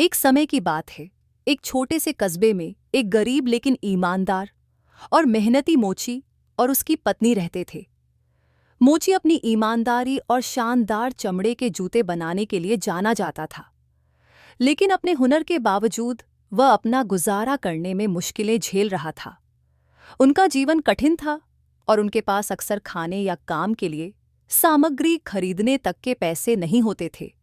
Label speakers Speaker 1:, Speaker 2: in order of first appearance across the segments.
Speaker 1: एक समय की बात है। एक छोटे से कस्बे में एक गरीब लेकिन ईमानदार और मेहनती मोची और उसकी पत्नी रहते थे। मोची अपनी ईमानदारी और शानदार चमड़े के जूते बनाने के लिए जाना जाता था, लेकिन अपने हुनर के बावजूद वह अपना गुजारा करने में मुश्किलें झेल रहा था। उनका जीवन कठिन था और उनके पास अक्सर खाने या काम के लिए सामग्री खरीदने तक के पैसे नहीं होते थे।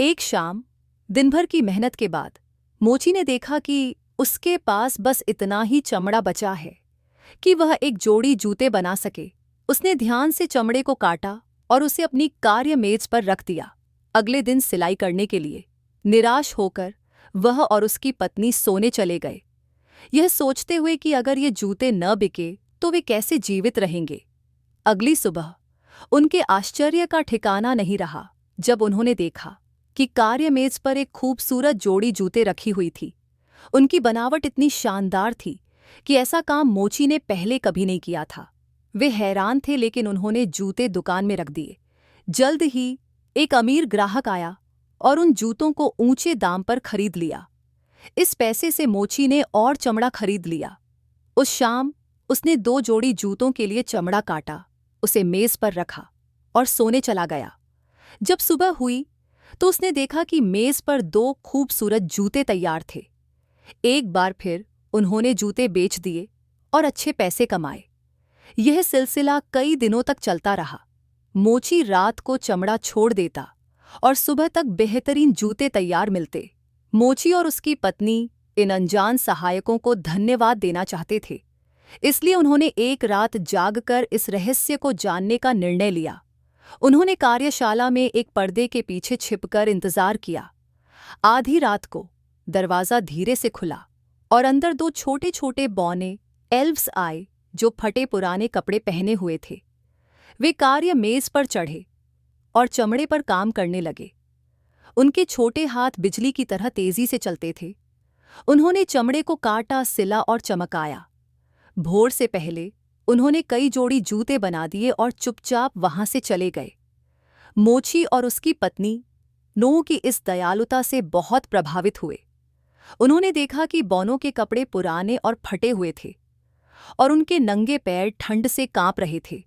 Speaker 1: एक शाम, दिन भर की मेहनत के बाद मोची ने देखा कि उसके पास बस इतना ही चमड़ा बचा है कि वह एक जोड़ी जूते बना सके। उसने ध्यान से चमड़े को काटा और उसे अपनी कार्य मेज पर रख दिया। अगले दिन सिलाई करने के लिए निराश होकर वह और उसकी पत्नी सोने चले गए, यह सोचते हुए कि अगर ये जूते न बिके तो वे कैसे जीवित रहेंगे। अगली सुबह उनके आश्चर्य का ठिकाना नहीं रहा जब उन्होंने देखा कि कार्यमेज पर एक खूबसूरत जोड़ी जूते रखी हुई थी। उनकी बनावट इतनी शानदार थी कि ऐसा काम मोची ने पहले कभी नहीं किया था। वे हैरान थे, लेकिन उन्होंने जूते दुकान में रख दिए। जल्द ही एक अमीर ग्राहक आया और उन जूतों को ऊंचे दाम पर खरीद लिया। इस पैसे से मोची ने और चमड़ा खरीद लिया। उस शाम उसने 2 जोड़ी जूतों के लिए चमड़ा काटा, उसे मेज पर रखा और सोने चला गया। जब सुबह हुई तो उसने देखा कि मेज पर 2 खूबसूरत जूते तैयार थे। एक बार फिर उन्होंने जूते बेच दिए और अच्छे पैसे कमाए। यह सिलसिला कई दिनों तक चलता रहा। मोची रात को चमड़ा छोड़ देता और सुबह तक बेहतरीन जूते तैयार मिलते। मोची और उसकी पत्नी इन अनजान सहायकों को धन्यवाद देना चाहते थे, इसलिए उन्होंने एक रात जागकर इस रहस्य को जानने का निर्णय लिया। उन्होंने कार्यशाला में एक पर्दे के पीछे छिपकर इंतजार किया। आधी रात को दरवाज़ा धीरे से खुला और अंदर 2 छोटे-छोटे बौने एल्व्स आए जो फटे पुराने कपड़े पहने हुए थे। वे कार्य मेज पर चढ़े और चमड़े पर काम करने लगे। उनके छोटे हाथ बिजली की तरह तेजी से चलते थे। उन्होंने चमड़े को काटा, सिला और चमकाया। भोर से पहले उन्होंने कई जोड़ी जूते बना दिए और चुपचाप वहां से चले गए। मोची और उसकी पत्नी नोह की इस दयालुता से बहुत प्रभावित हुए। उन्होंने देखा कि बौनों के कपड़े पुराने और फटे हुए थे और उनके नंगे पैर ठंड से कांप रहे थे।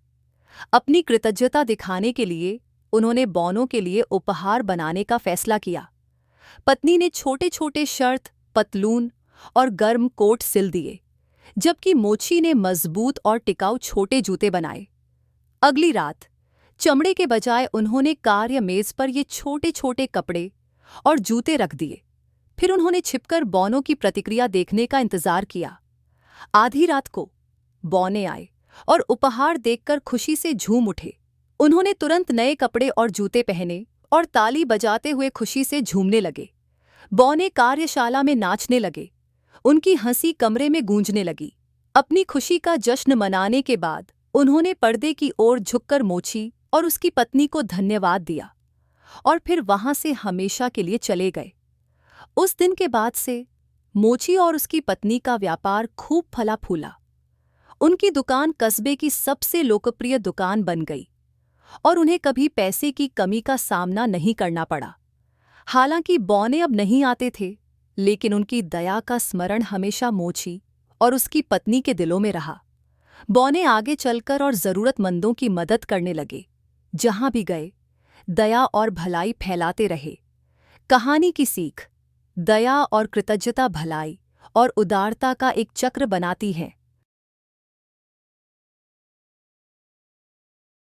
Speaker 1: अपनी कृतज्ञता दिखाने के लिए उन्होंने बौनों के लिए उपहार बनाने का फैसला किया। पत्नी ने छोटे-छोटे शर्ट, पतलून और गर्म कोट सिल दिए, जबकि मोची ने मजबूत और टिकाऊ छोटे जूते बनाए। अगली रात चमड़े के बजाय उन्होंने कार्य मेज पर ये छोटे-छोटे कपड़े और जूते रख दिए। फिर उन्होंने छिपकर बौनों की प्रतिक्रिया देखने का इंतजार किया। आधी रात को बौने आए और उपहार देखकर खुशी से झूम उठे। उन्होंने तुरंत नए कपड़े और जूते पहने और ताली बजाते हुए खुशी से झूमने लगे। बौने कार्यशाला में नाचने लगे। उनकी हंसी कमरे में गूंजने लगी। अपनी खुशी का जश्न मनाने के बाद उन्होंने पर्दे की ओर झुककर मोची और उसकी पत्नी को धन्यवाद दिया और फिर वहां से हमेशा के लिए चले गए। उस दिन के बाद से मोची और उसकी पत्नी का व्यापार खूब फला फूला। उनकी दुकान कस्बे की सबसे लोकप्रिय दुकान बन गई और उन्हें कभी पैसे की कमी का सामना नहीं करना पड़ा। हालांकि बौने अब नहीं आते थे, लेकिन उनकी दया का स्मरण हमेशा मोची और उसकी पत्नी के दिलों में रहा। बौने आगे चलकर और ज़रूरतमंदों की मदद करने लगे। जहां भी गए दया और भलाई फैलाते रहे। कहानी की सीख: दया और कृतज्ञता भलाई और उदारता का एक चक्र बनाती है।